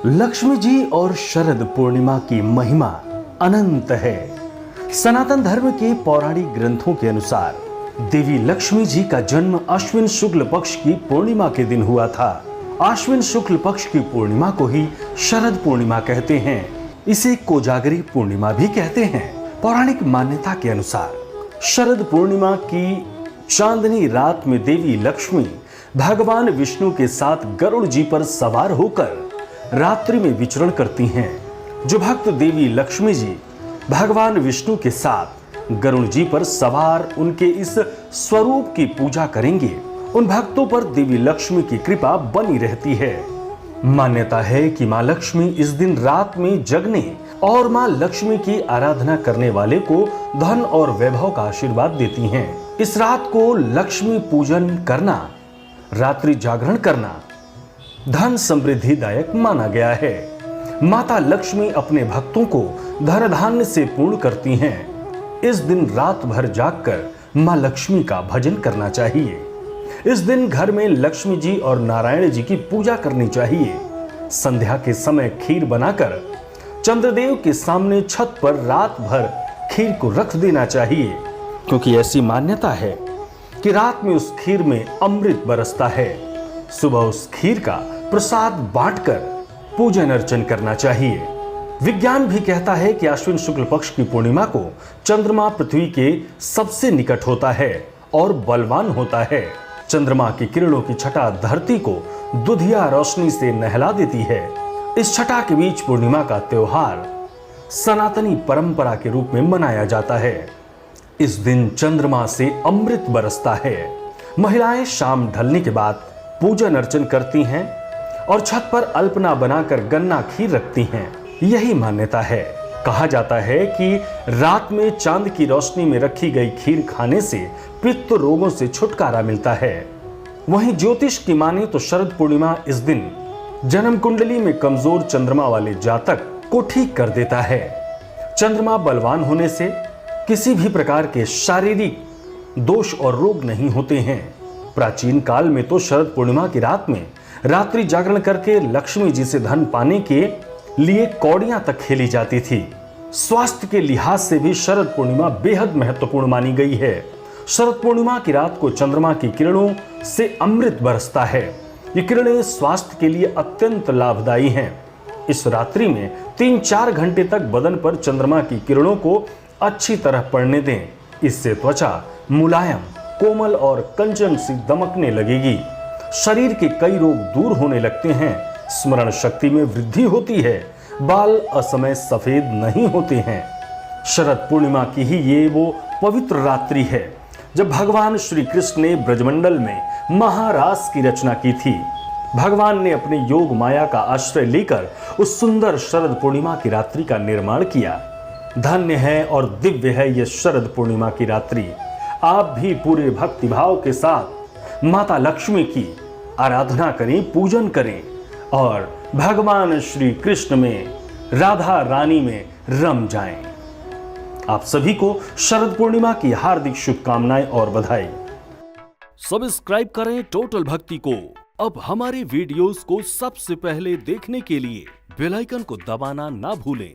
लक्ष्मी जी और शरद पूर्णिमा की महिमा अनंत है। सनातन धर्म के पौराणिक ग्रंथों के अनुसार देवी लक्ष्मी जी का जन्म अश्विन शुक्ल पक्ष की पूर्णिमा के दिन हुआ था। अश्विन शुक्ल पक्ष की पूर्णिमा को ही शरद पूर्णिमा कहते हैं। इसे कोजागरी पूर्णिमा भी कहते हैं। पौराणिक मान्यता के अनुसार शरद पूर्णिमा की चांदनी रात में देवी लक्ष्मी भगवान विष्णु के साथ गरुड़ जी पर सवार होकर रात्रि में विचरण करती हैं। जो भक्त देवी लक्ष्मी जी भगवान विष्णु के साथ गरुड़ जी पर सवार उनके इस स्वरूप की पूजा करेंगे, उन भक्तों पर देवी लक्ष्मी की कृपा बनी रहती है। मान्यता है कि मां लक्ष्मी इस दिन रात में जगने और मां लक्ष्मी की आराधना करने वाले को धन और वैभव का आशीर्वाद देती हैं। इस रात को लक्ष्मी पूजन करना, रात्रि जागरण करना धन समृद्धिदायक माना गया है। माता लक्ष्मी अपने भक्तों को धन धान्य से पूर्ण करती हैं। इस दिन रात भर जागकर मां लक्ष्मी का भजन करना चाहिए। इस दिन घर में लक्ष्मी जी और नारायण जी की पूजा करनी चाहिए। संध्या के समय खीर बनाकर चंद्रदेव के सामने छत पर रात भर खीर को रख देना चाहिए, क्योंकि ऐसी मान्यता है कि रात में उस खीर में अमृत बरसता है। सुबह उस खीर का प्रसाद बांटकर पूजन अर्चन करना चाहिए। विज्ञान भी कहता है कि अश्विन शुक्ल पक्ष की पूर्णिमा को चंद्रमा पृथ्वी के सबसे निकट होता है और बलवान होता है। चंद्रमा की किरणों की छटा धरती को दुधिया रोशनी से नहला देती है। इस छटा के बीच पूर्णिमा का त्योहार सनातनी परंपरा के रूप में मनाया जाता है। इस दिन चंद्रमा से अमृत बरसता है। महिलाएं शाम ढलने के बाद पूजन अर्चन करती हैं और छत पर अल्पना बनाकर गन्ना खीर रखती हैं। यही मान्यता है। कहा जाता है कि रात में चांद की रोशनी में रखी गई खीर खाने से पित्त रोगों से छुटकारा मिलता है। वहीं ज्योतिष की माने तो शरद पूर्णिमा इस दिन जन्म कुंडली में कमजोर चंद्रमा वाले जातक को ठीक कर देता है। चंद्रमा बलवान होने से किसी भी प्रकार के शारीरिक दोष और रोग नहीं होते हैं। प्राचीन काल में तो शरद पूर्णिमा की रात में रात्रि जागरण करके लक्ष्मी जी से धन पाने के लिए कौड़ियां तक खेली जाती थी। स्वास्थ्य के लिहाज से भी शरद पूर्णिमा बेहद महत्वपूर्ण मानी गई है। शरद पूर्णिमा की रात को चंद्रमा की किरणों से अमृत बरसता है। ये किरणें स्वास्थ्य के लिए अत्यंत लाभदायी हैं। इस रात्रि में 3-4 घंटे तक बदन पर चंद्रमा की किरणों को अच्छी तरह पड़ने दें। इससे त्वचा मुलायम, कोमल और कंचन सी दमकने लगेगी। शरीर के कई रोग दूर होने लगते हैं। स्मरण शक्ति में वृद्धि होती है। बाल असमय सफेद नहीं होते हैं। शरद पूर्णिमा की ही ये वो पवित्र रात्रि है जब भगवान श्री कृष्ण ने ब्रजमंडल में महारास की रचना की थी। भगवान ने अपने योग माया का आश्रय लेकर उस सुंदर शरद पूर्णिमा की रात्रि का निर्माण किया। धन्य है और दिव्य है यह शरद पूर्णिमा की रात्रि। आप भी पूरे भक्तिभाव के साथ माता लक्ष्मी की आराधना करें, पूजन करें और भगवान श्री कृष्ण में, राधा रानी में रम जाएं। आप सभी को शरद पूर्णिमा की हार्दिक शुभकामनाएं और बधाई। सब्सक्राइब करें टोटल भक्ति को। अब हमारे वीडियोस को सबसे पहले देखने के लिए बेल आइकन को दबाना ना भूलें।